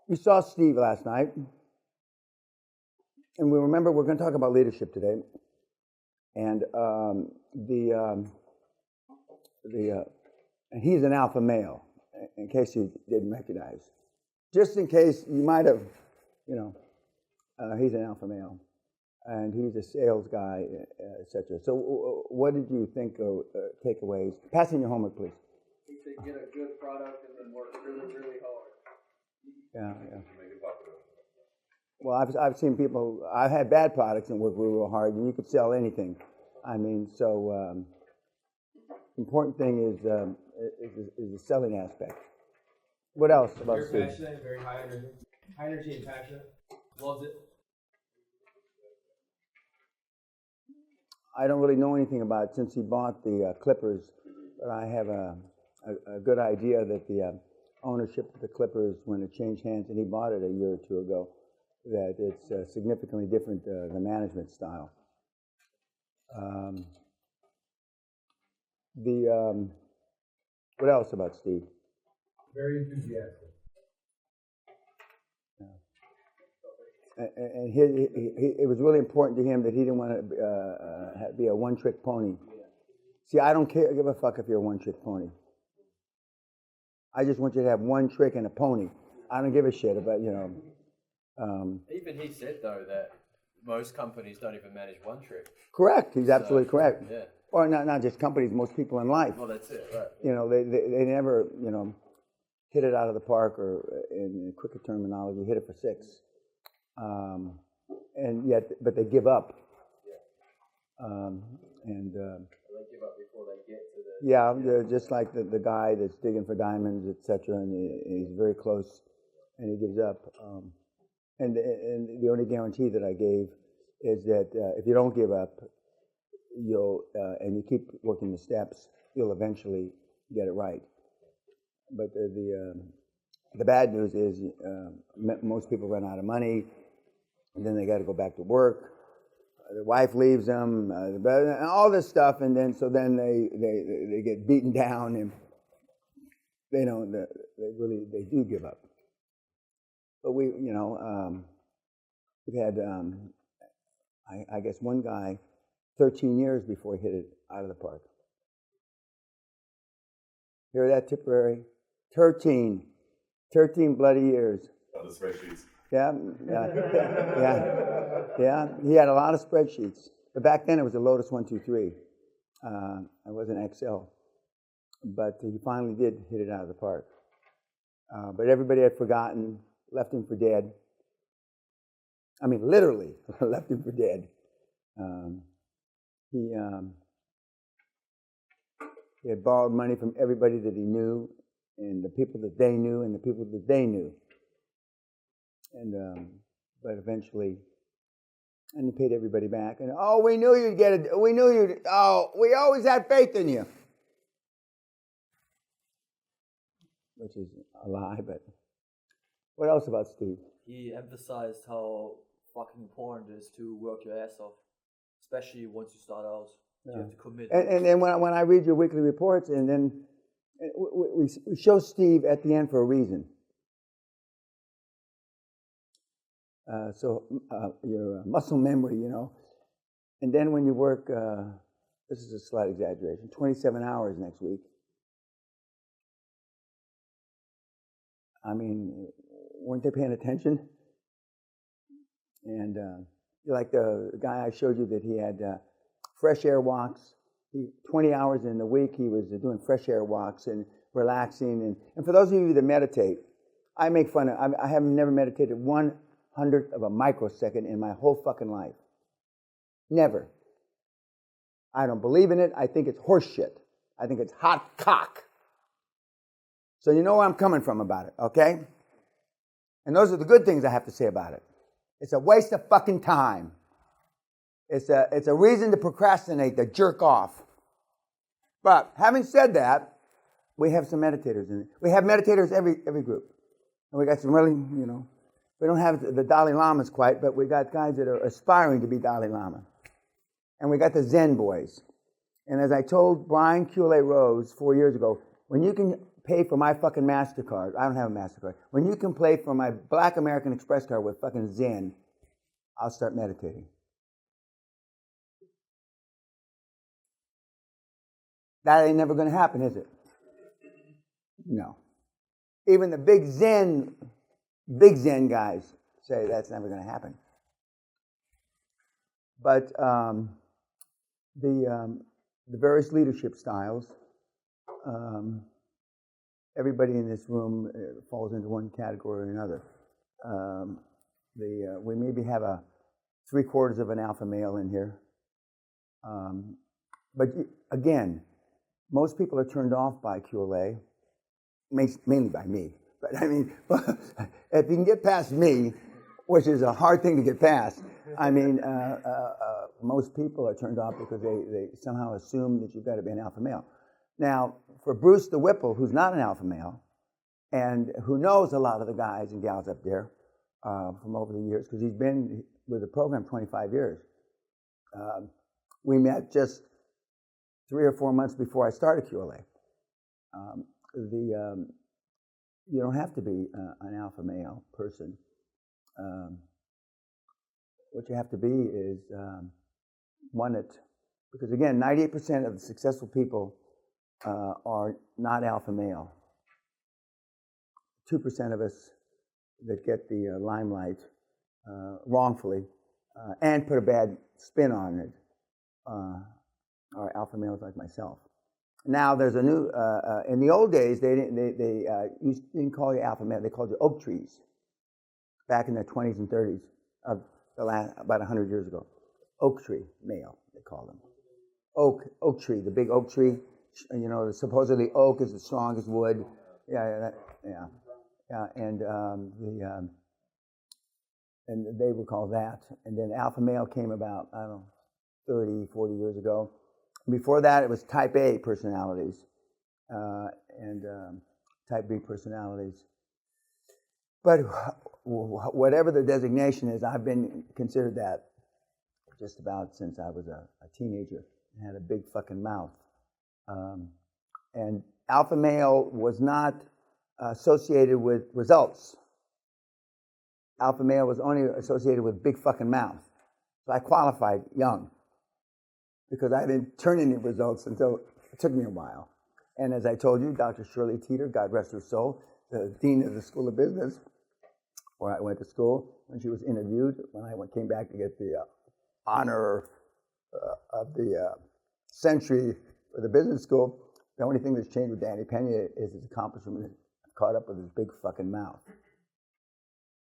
We saw Steve last night, and we remember we're going to talk about leadership today. And and he's an alpha male, in case you didn't recognize. Just in case you might have, he's an alpha male, and he's a sales guy, etc. So, what did you think of takeaways? Passing your homework, please. He said, get a good product and then work really, really hard. Yeah. Well, I've seen people. I've had bad products and worked real hard, and you could sell anything. I mean, so important thing is the selling aspect. What else about Steve? Very passionate, very high energy and passionate. Loves it. I don't really know anything about it since he bought the Clippers, but I have a good idea that the ownership of the Clippers, when it changed hands, and he bought it a year or two ago, that it's significantly different, the management style. What else about Steve? Very enthusiastic. And it was really important to him that he didn't want to be a one-trick pony. See, I don't give a fuck if you're a one-trick pony. I just want you to have one trick and a pony. I don't give a shit about, Even he said, though, that most companies don't even manage one trick. Correct. He's absolutely correct. Yeah. Or not just companies, most people in life. Well, that's it, right. They never, hit it out of the park, or in quicker terminology, hit it for six. But they give up. Yeah. They give up before they get to the... Yeah, just like the guy that's digging for diamonds, etc., and he's very close, and he gives up. And the only guarantee that I gave is that if you don't give up, and you keep working the steps, you'll eventually get it right. But the bad news is most people run out of money, and then they got to go back to work. The wife leaves them, and all this stuff, and then they get beaten down, and they do give up. But we've had I guess one guy 13 years before he hit it out of the park. Hear that, Tipperary? 13 bloody years. On the spreadsheets. Yeah. He had a lot of spreadsheets, but back then it was a Lotus 1-2-3. It wasn't Excel, but he finally did hit it out of the park. But everybody had forgotten, left him for dead. I mean, literally left him for dead. He had borrowed money from everybody that he knew, and the people that they knew, and the people that they knew. And but eventually, and he paid everybody back. And we knew you'd get it. We knew you'd. We always had faith in you. Which is a lie, but what else about Steve? He emphasized how fucking important it is to work your ass off, especially once you start out. Yeah. You have to commit. And then when I read your weekly reports, and then we show Steve at the end for a reason. Your muscle memory, and then when you work, this is a slight exaggeration, 27 hours next week. I mean, weren't they paying attention? And like the guy I showed you that he had fresh air walks. 20 hours in the week he was doing fresh air walks and relaxing. And for those of you that meditate, I make fun of, I have never meditated 1/100th of a microsecond in my whole fucking life. Never. I don't believe in it. I think it's horse shit. I think it's hot cock. So you know where I'm coming from about it, okay? And those are the good things I have to say about it. It's a waste of fucking time. It's a reason to procrastinate, to jerk off. But having said that, we have some meditators in it. We have meditators every group. And we got some really, we don't have the Dalai Lamas quite, but we got guys that are aspiring to be Dalai Lama. And we got the Zen boys. And as I told Brian QLA Rose 4 years ago, when you can pay for my fucking MasterCard, I don't have a MasterCard. When you can pay for my Black American Express card with fucking Zen, I'll start meditating. That ain't never going to happen, is it? No. Even the big Zen guys say that's never going to happen. But the various leadership styles, everybody in this room falls into one category or another. We maybe have a 3/4 of an alpha male in here. But again, most people are turned off by QLA, mainly by me. But I mean, if you can get past me, which is a hard thing to get past, I mean, most people are turned off because they somehow assume that you've got to be an alpha male. Now, for Bruce the Whipple, who's not an alpha male, and who knows a lot of the guys and gals up there from over the years, because he's been with the program 25 years. We met just 3 or 4 months before I started QLA. You don't have to be an alpha male person. What you have to be is one that, because again, 98% of the successful people are not alpha male. 2% of us that get the limelight wrongfully and put a bad spin on it are alpha males like myself. Now there's a new. In the old days, they didn't call you alpha male; they called you oak trees. Back in the 20s and 30s of the last, about 100 years ago, oak tree male they call them. Oak tree, the big oak tree. You know, supposedly oak is the strongest wood. Yeah, and and they would call that. And then alpha male came about, I don't know, 30, 40 years ago. Before that, it was type A personalities and type B personalities. But whatever the designation is, I've been considered that just about since I was a teenager and had a big fucking mouth. And alpha male was not associated with results. Alpha male was only associated with big fucking mouth. So I qualified young, because I didn't turn any results until it took me a while. And as I told you, Dr. Shirley Teeter, God rest her soul, the dean of the School of Business, where I went to school, when she was interviewed, when I came back to get the honor of the century for the business school, the only thing that's changed with Danny Peña is his accomplishment caught up with his big fucking mouth.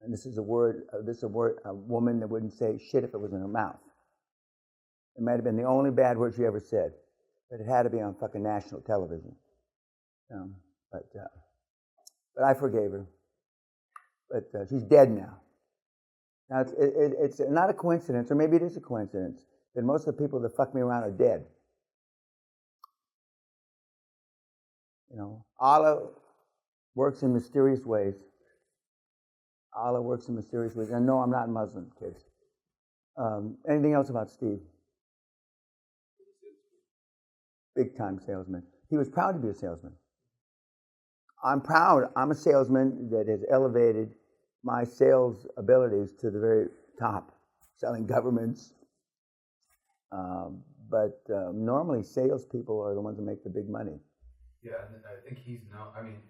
And this is a woman that wouldn't say shit if it was in her mouth. It might have been the only bad word she ever said, but it had to be on fucking national television. But I forgave her. But she's dead now. Now it's not a coincidence, or maybe it is a coincidence, that most of the people that fuck me around are dead. You know, Allah works in mysterious ways. Allah works in mysterious ways. And no, I'm not Muslim, kids. Anything else about Steve? Big-time salesman. He was proud to be a salesman. I'm proud. I'm a salesman that has elevated my sales abilities to the very top, selling governments. But normally, salespeople are the ones that make the big money. Yeah, and I think he's known. I mean,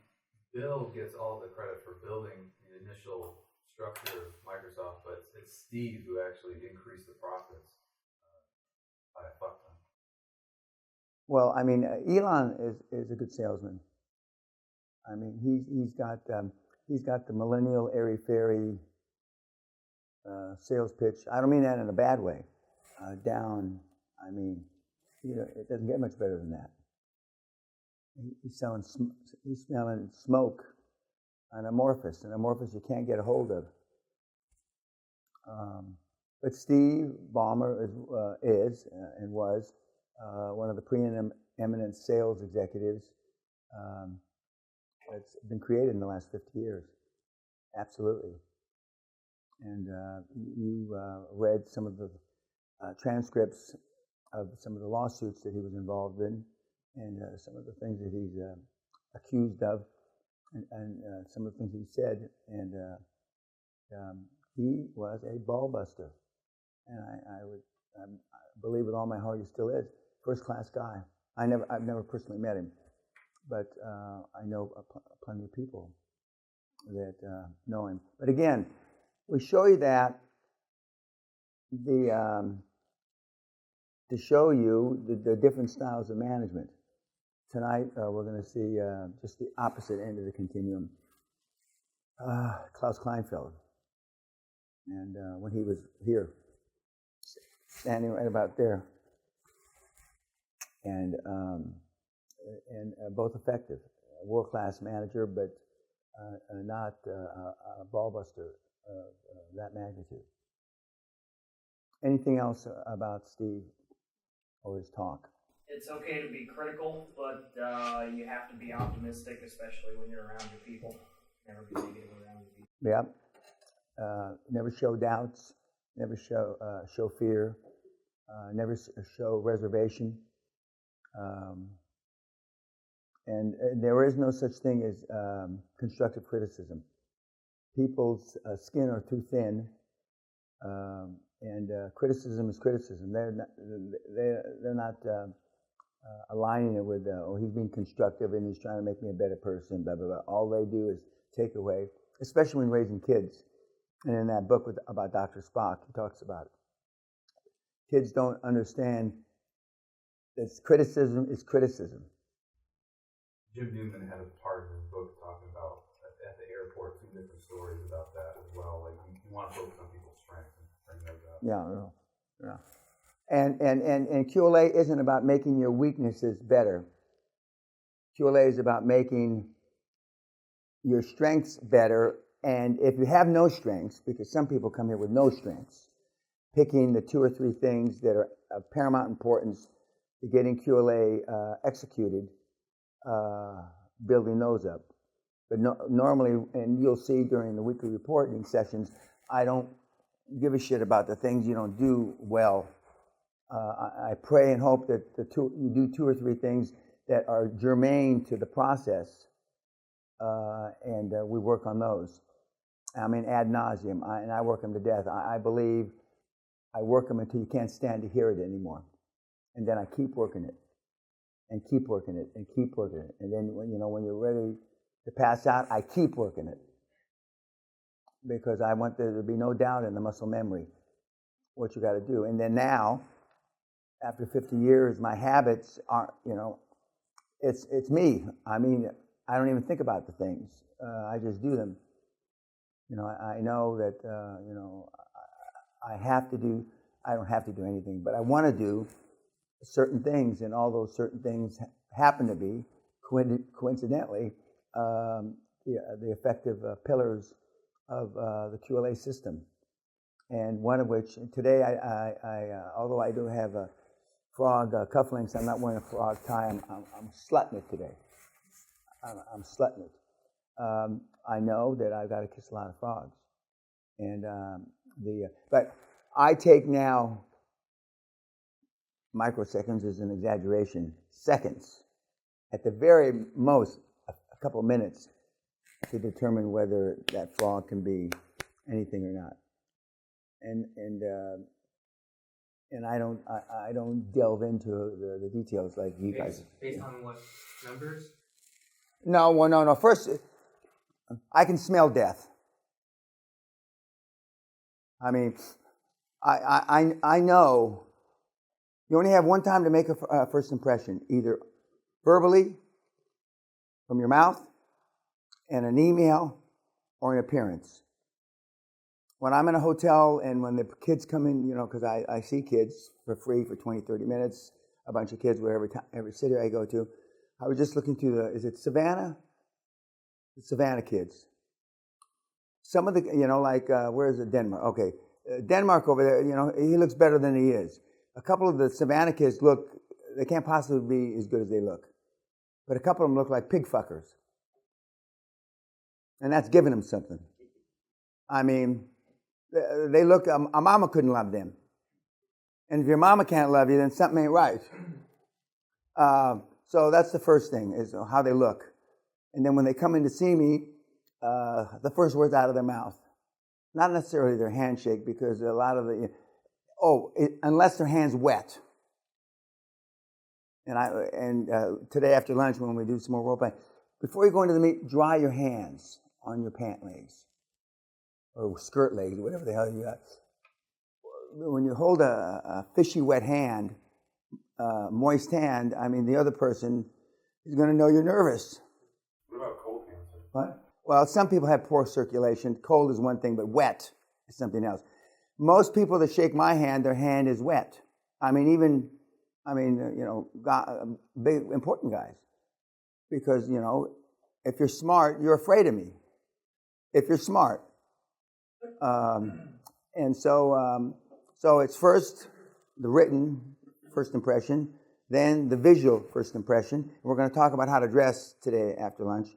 Bill gets all the credit for building the initial structure of Microsoft, but it's Steve who actually increased the profits by a fuck ton. Well, I mean, Elon is a good salesman. I mean, he's got the millennial airy-fairy sales pitch. I don't mean that in a bad way. Down. I mean, it doesn't get much better than that. He's selling smoke, an amorphous you can't get a hold of. But Steve Ballmer is and was one of the preeminent sales executives that's been created in the last 50 years. Absolutely. And you read some of the transcripts of some of the lawsuits that he was involved in, and some of the things that he's accused of, and some of the things he said, and he was a ball buster, and I believe with all my heart he still is. First class guy. I've never personally met him, but I know plenty of people that know him. But again, we show you that to show you the different styles of management. Tonight we're going to see just the opposite end of the continuum. Klaus Kleinfeld, and when he was here, standing right about there, and both effective, world-class manager, but not a ball buster of that magnitude. Anything else about Steve or his talk? It's okay to be critical, but you have to be optimistic, especially when you're around your people. Never be negative around your people. Yep. Never show doubts. Never show fear. Never show reservation. And there is no such thing as constructive criticism. People's skin are too thin, and criticism is criticism. They're not aligning it with, oh, he's being constructive and he's trying to make me a better person, blah, blah, blah. All they do is take away, especially when raising kids. And in that book about Dr. Spock, he talks about it. Kids don't understand that criticism is criticism. Jim Newman had a part of his book talking about at the airport, 2 different stories about that as well. Like you want to focus on people's strengths and bring those up. Yeah. And QLA isn't about making your weaknesses better. QLA is about making your strengths better. And if you have no strengths, because some people come here with no strengths, picking the 2 or 3 things that are of paramount importance to getting QLA executed, building those up. But normally, and you'll see during the weekly reporting sessions, I don't give a shit about the things you don't do well. I pray and hope that you do 2 or 3 things that are germane to the process, and we work on those. I mean, ad nauseum, and I work them to death. I believe I work them until you can't stand to hear it anymore, and then I keep working it, and keep working it, and keep working it, and then when you're ready to pass out, I keep working it, because I want there to be no doubt in the muscle memory what you got to do. And then now, after 50 years, my habits aren't, it's me. I mean, I don't even think about the things. I just do them. I know that, I don't have to do anything, but I want to do certain things, and all those certain things happen to be, coincidentally, the effective pillars of the QLA system. And one of which, today, I although I do have a frog cufflinks, I'm not wearing a frog tie, I'm slutting it today. I'm slutting it. I know that I've got to kiss a lot of frogs. And but I take now, microseconds is an exaggeration, seconds, at the very most, a couple of minutes, to determine whether that frog can be anything or not. And I don't delve into the details like you guys. Based on what numbers? No. First, I can smell death. I mean, I know you only have one time to make a first impression, either verbally, from your mouth, and an email, or an appearance. When I'm in a hotel and when the kids come in, because I see kids for free for 20, 30 minutes, a bunch of kids, every city I go to. I was just looking through is it Savannah? The Savannah kids. Some of the, where is it? Denmark. Okay. Denmark over there, he looks better than he is. A couple of the Savannah kids they can't possibly be as good as they look. But a couple of them look like pig fuckers. And that's giving them something. I mean, they look, a mama couldn't love them. And if your mama can't love you, then something ain't right. So that's the first thing, is how they look. And then when they come in to see me, the first words out of their mouth, not necessarily their handshake, because a lot of unless their hand's wet. And today after lunch when we do some more role playing, before you go into the meet, dry your hands on your pant legs or skirt legs, whatever the hell you got. When you hold a fishy wet hand, moist hand, I mean the other person is going to know you're nervous. What about cold hands? What? Well, some people have poor circulation. Cold is one thing, but wet is something else. Most people that shake my hand, their hand is wet. Big, important guys. Because, if you're smart, you're afraid of me. If you're smart. So it's first the written first impression, then the visual first impression. We're going to talk about how to dress today after lunch.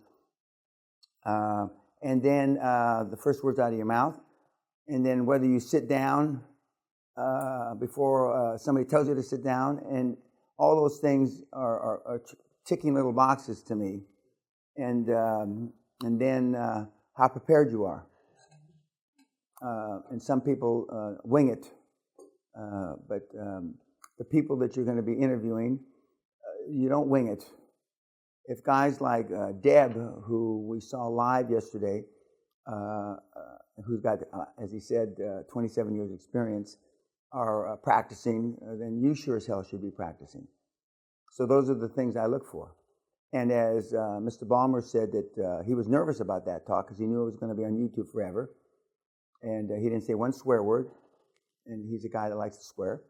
And then the first words out of your mouth. And then whether you sit down before somebody tells you to sit down. And all those things are ticking little boxes to me. And then how prepared you are. And some people wing it. But the people that you're going to be interviewing, you don't wing it. If guys like Deb, who we saw live yesterday, who's got, as he said, 27 years experience, are practicing, then you sure as hell should be practicing. So those are the things I look for. And as Mr. Ballmer said that he was nervous about that talk because he knew it was going to be on YouTube forever. And he didn't say one swear word. And he's a guy that likes to swear.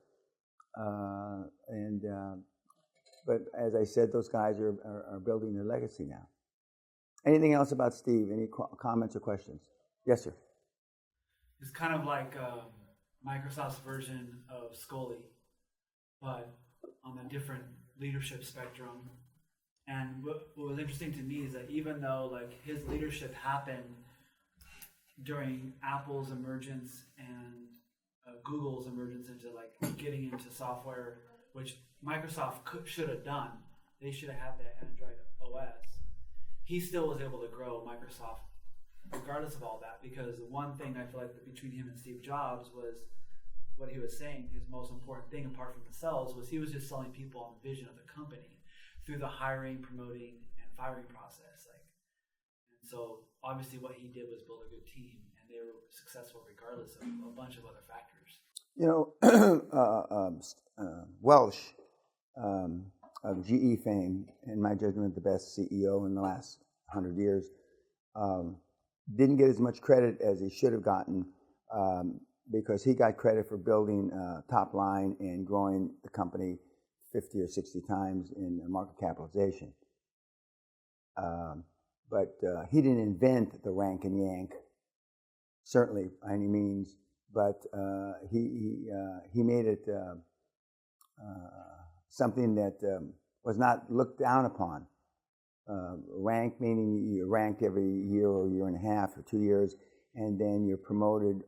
But as I said, those guys are building their legacy now. Anything else about Steve? Any comments or questions? Yes, sir. It's kind of like Microsoft's version of Scully, but on a different leadership spectrum. And what was interesting to me is that even though like his leadership happened during Apple's emergence and Google's emergence into like getting into software, which Microsoft should have done. They should have had that Android OS. He still was able to grow Microsoft regardless of all that, because the one thing I feel like between him and Steve Jobs was what he was saying, his most important thing apart from the sales was he was just selling people on the vision of the company through the hiring, promoting, and firing process. And so obviously what he did was build a good team, and they were successful regardless of a bunch of other factors. Welsh of GE fame, in my judgment, the best CEO in the last 100 years, didn't get as much credit as he should have gotten because he got credit for building top line and growing the company 50 or 60 times in market capitalization. But he didn't invent the rank and yank, certainly by any means. But he made it something that was not looked down upon. Rank meaning you're ranked every year or year and a half or 2 years, and then you're promoted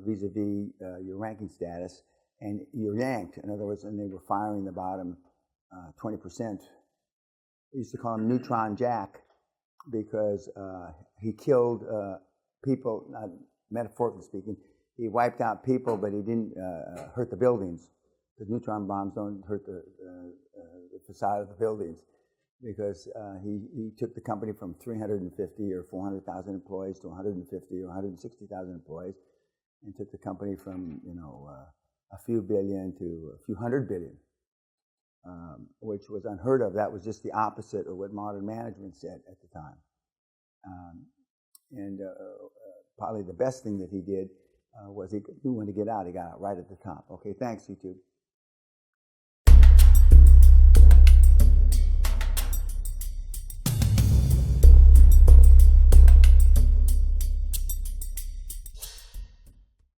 vis-a-vis your ranking status, and you're yanked. In other words, and they were firing the bottom 20%. We used to call him Neutron Jack because he killed people, not metaphorically speaking. He wiped out people, but he didn't hurt the buildings, because neutron bombs don't hurt the facade of the buildings. Because he took the company from 350 or 400,000 employees to 150 or 160,000 employees, and took the company from a few billion to a few hundred billion, which was unheard of. That was just the opposite of what modern management said at the time. Probably the best thing that he did was he knew when to get out. He got out right at the top. Okay, thanks, YouTube.